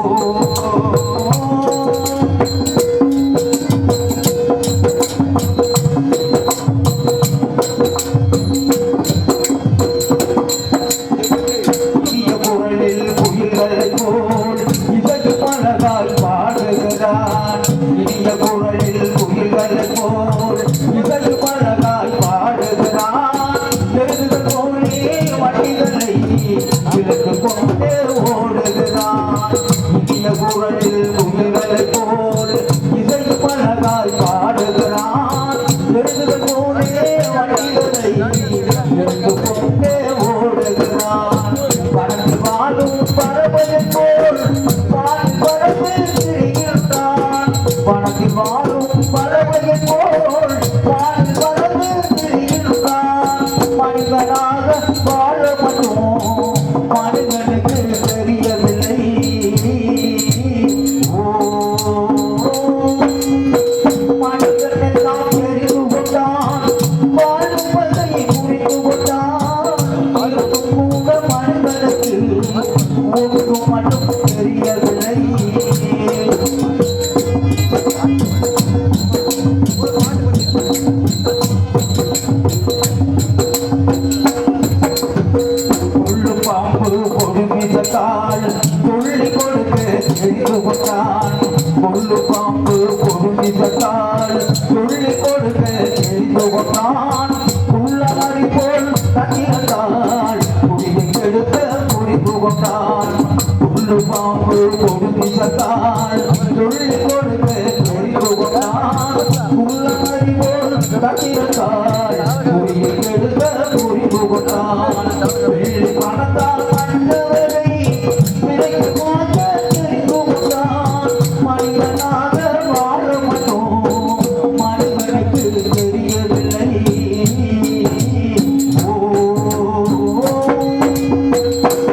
Speaker 5: இனிய குரலில் குயில்கள் போல் இசை பழகாய் பாடுகிறான். எழுதுகள் போலே வண்டிகளை விலக்கு கொண்டே ஓடுகிறான். இனிய குரலில் குயில்கள் போல் இசை பழகாய் பாடுகிறான். எழுதுகள் போலே வண்டிகளை விலக்கு கொண்டே ஓடுகிறான். பறந்து வாழும் பறவை போல் பால் பறந்து திரிகின்றான். பணத்தில் வாழும் பறவை போல் பால் பறந்து திரிகின்றான். மனிதனாக வாழ மட்டும் மனிதனுக்கு தெரியவில்லை. மனிதன் எல்லாம் தெரிந்து கொண்டான், வாழும் பதையை புரிந்து கொண்டான். அதுக்கும் கூட மனிதனுக்கு ஒன்று மட்டும் தெரியவில்லை. பாம்பு கொடுமிதத்தால் துள்ளி கொடுக்க தெரிந்து கொண்டான். முள்ளு பாம்பு கொடுமிதத்தால் துள்ளி கொடுக்க தெரிந்து கொண்டான். உள்ளாரி போல் தண்ணீரத்தால் குடியை கெடுக்க புரிந்து கொண்டான். முள்ளு பாம்பு கொடுமிதத்தால் துள்ளி கொடுக்க தெரிந்து கொண்டான். உள்ளாரி போல் தண்ணீரத்தால் குடியை கெடுக்க புரிந்து கொண்டான். பணத்தால் மன்னவரை விலைக்கு வாங்க தெரிந்து கொண்டான். மனிதனாக வாழ மட்டும் மனிதனுக்கு தெரியவில்லை.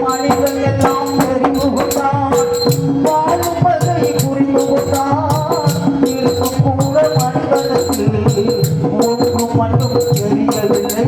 Speaker 5: மனிதன் எல்லாம் தெரிந்து கொண்டான், வாழும் பதை புரிந்து கொண்டான். இருக்கும் கூட மனிதனுக்கு ஒன்று மட்டும் தெரியவில்லை.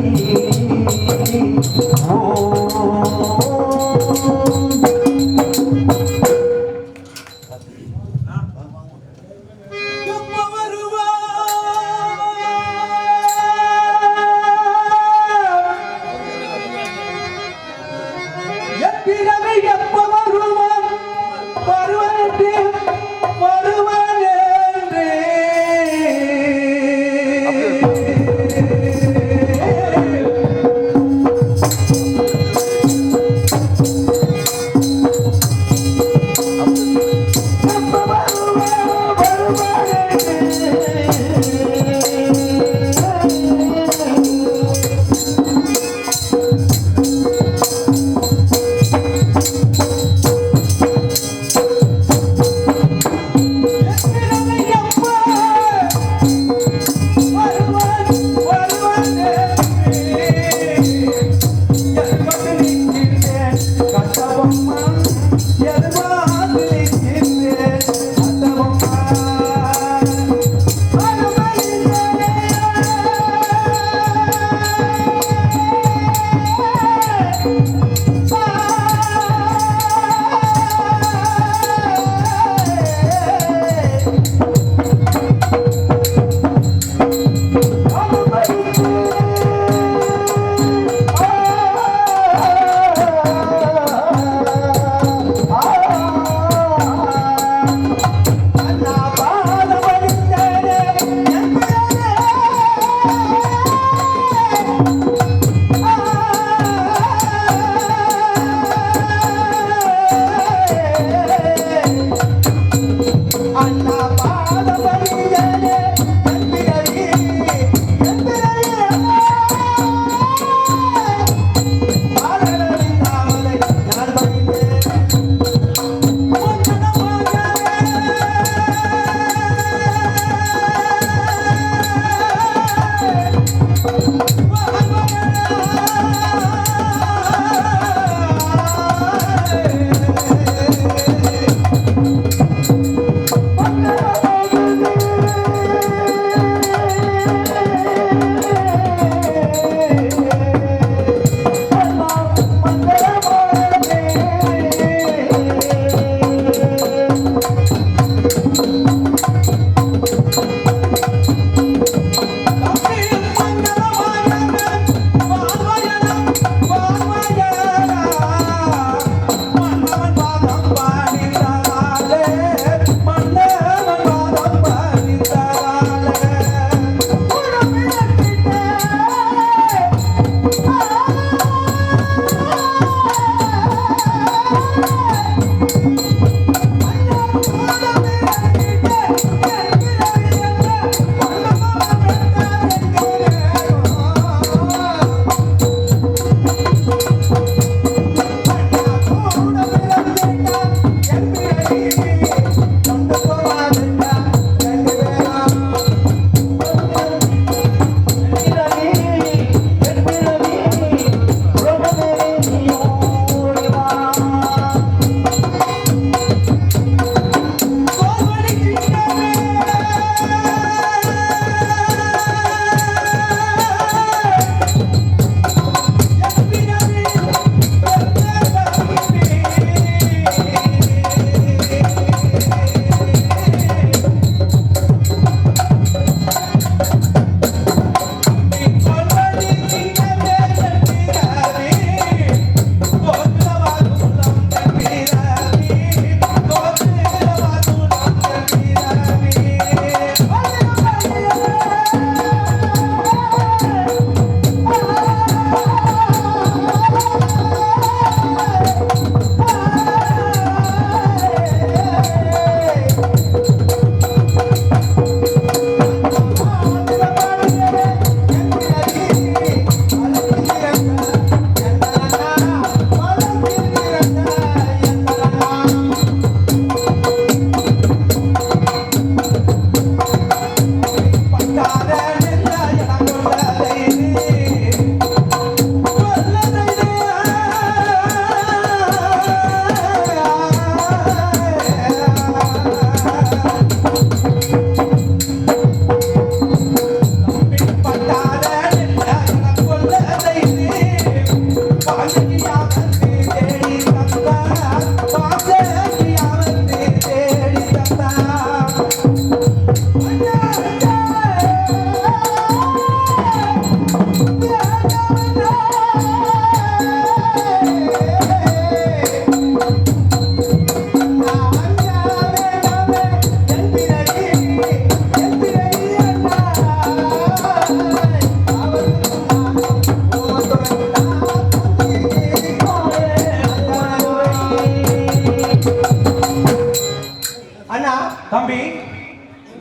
Speaker 1: தம்பி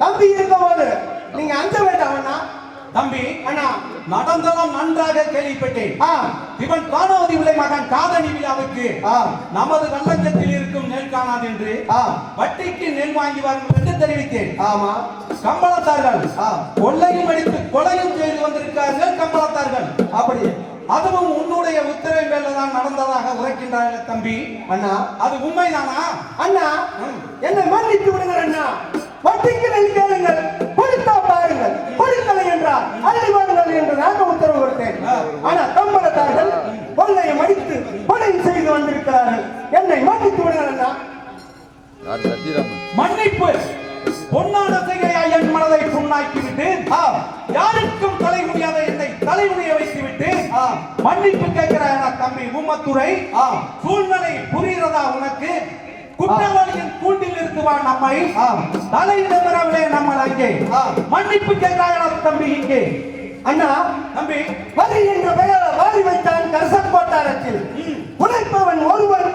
Speaker 4: தம்பி இருக்கும்போது நீங்க அஞ்ச வேண்டாம் அண்ணா.
Speaker 1: தம்பி
Speaker 4: அண்ணா
Speaker 1: நடந்ததும் நன்றாக கேள்விப்பட்டேன்.
Speaker 4: ஆ
Speaker 1: இவன் காணாதி விலை மகன் காதணி விழாவுக்கு
Speaker 4: ஆ
Speaker 1: நமது கள்ளங்கத்தில் இருக்கும் நெல் காணாது என்று
Speaker 4: ஆ
Speaker 1: வட்டிக்கு நெல் வாங்கி வாருங்கள் என்று தெரிவித்தேன்.
Speaker 4: ஆமா
Speaker 1: கம்பளத்தார்கள்
Speaker 4: ஆ
Speaker 1: கொள்ளையும் அடித்து கொலையும் செய்து வந்திருக்கிறார்கள் கம்பளத்தார்கள்.
Speaker 4: அப்படி
Speaker 1: அதுவும் உன்னுடைய உத்தரவின் மேலதான் நடந்ததாக உரைக்கின்றார்கள் தம்பி.
Speaker 4: அண்ணா
Speaker 1: அது உண்மைதானா?
Speaker 4: அண்ணா என்னை மன்னித்து விடுங்கள் அண்ணா. வட்டிக்கு நெல் கேளுங்கள், கொடுத்தா பாருங்கள், கொடுக்கலை என்றால் அள்ளி வாருங்கள் என்று நான் உத்தரவு கொடுத்தேன். ஆனா கம்பளத்தார்கள் கொள்ளையை மடித்து கொலை செய்து வந்திருக்கிறார்கள். என்னை மன்னித்து விடுங்கள் அண்ணா.
Speaker 1: மன்னிப்பு பொன்னான செய்கையா என் மனதை புண்ணாக்கிவிட்டு யாருக்கும் தலை முடியாத என்னை தலைமுடிய வைத்துவிட்டு மன்னிப்பு கேட்கிறாய் தம்பி ஊமத்துரை. சூழ்நிலை புரிகிறதா உனக்கு? குற்றவாளியின் கூண்டில் இருக்குவா நம்மை தலையிடவில்லை நம்ம அங்கே மன்னிப்பு கேட்கிறாய் தம்பி இங்கே.
Speaker 4: அண்ணா
Speaker 1: தம்பி
Speaker 4: வரி என்ற பெயரால் வாரி வைத்தான் கரசன் கோட்டாரத்தில். உழைப்பவன் ஒருவன்,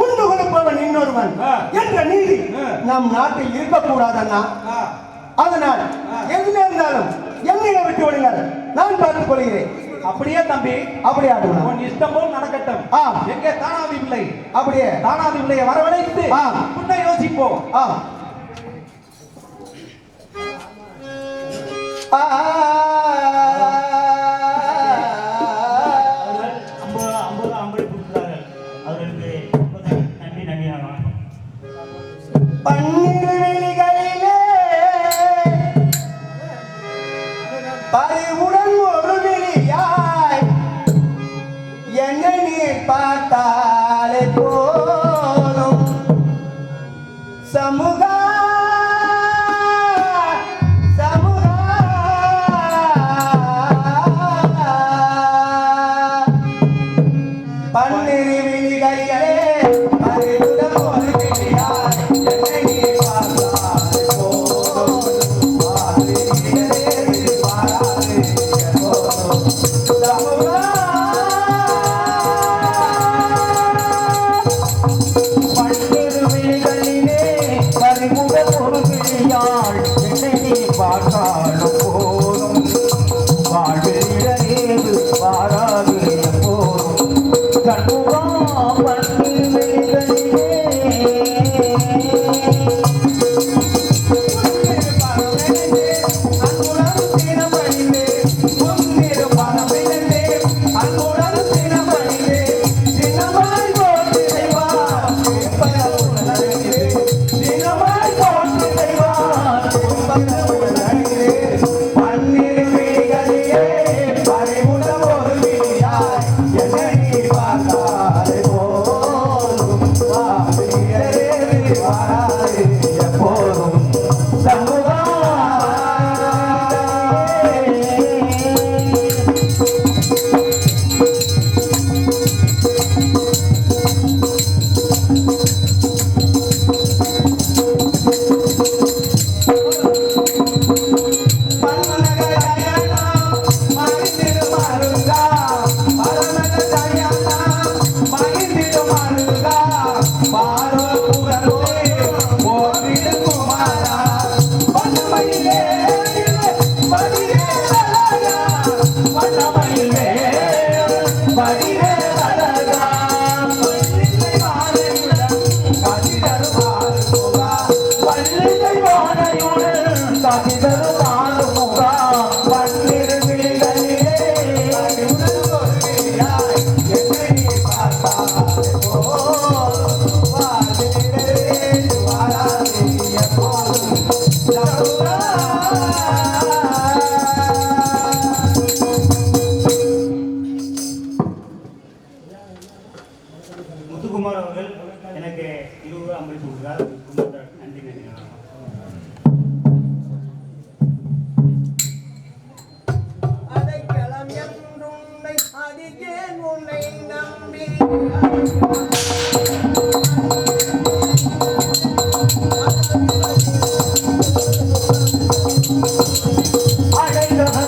Speaker 4: உண்டு கொடுப்பவன் இன்னொருவன் என்ற நீதி நம் நாட்டில் இருக்கக்கூடாது அண்ணா. அதனால் எது நேர்ந்தாலும் என்னை விட்டு விடுங்கள், நான் பார்த்துக் கொள்கிறேன்.
Speaker 1: அப்படியே தம்பி,
Speaker 4: அப்படியே ஆடுவோம்.
Speaker 1: உன் இஷ்டம் போல் நடக்கட்டும். எங்கே தானாதி பிள்ளை?
Speaker 4: அப்படியே
Speaker 1: தானாதி பிள்ளையை வரவழைத்து முன்ன யோசிப்போம்.
Speaker 4: பன்னிரவிகளிலே பறிவுடன் ஒரு விழியாய் என்னை நீ பார்த்தாலே போதும். சமூக
Speaker 6: முத்துக்குமார் அவர்கள் எனக்கு 20 அம்பளிப்பு கொடுக்கிறார். நன்றி நன்றி.
Speaker 4: அடைக்கலம் என்றுன்னை அடியேன் உன்னை நம்பி அடைக்கலம்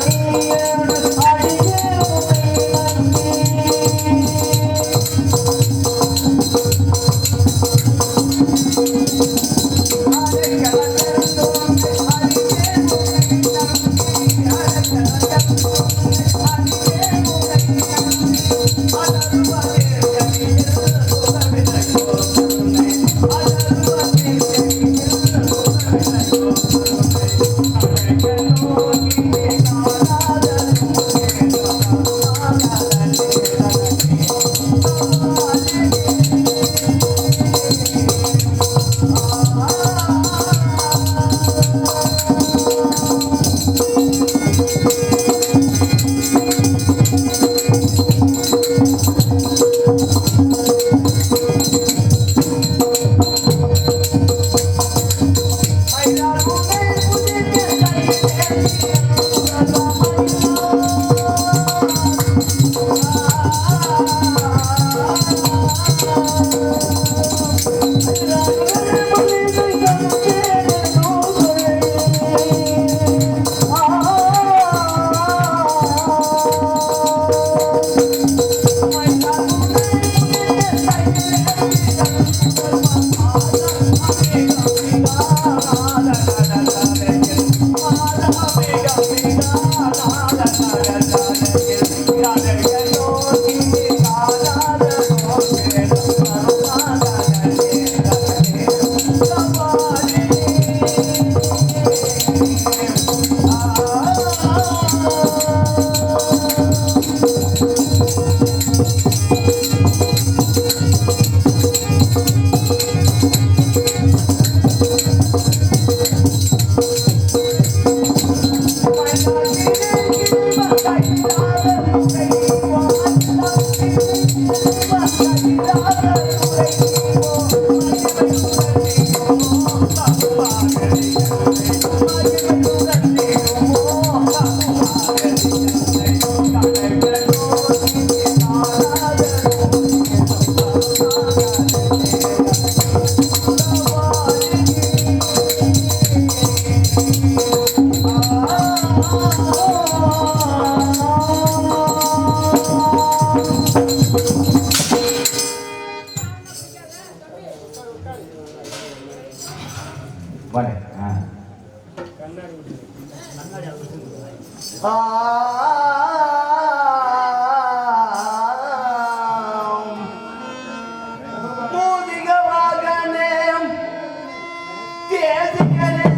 Speaker 4: தேசிகளே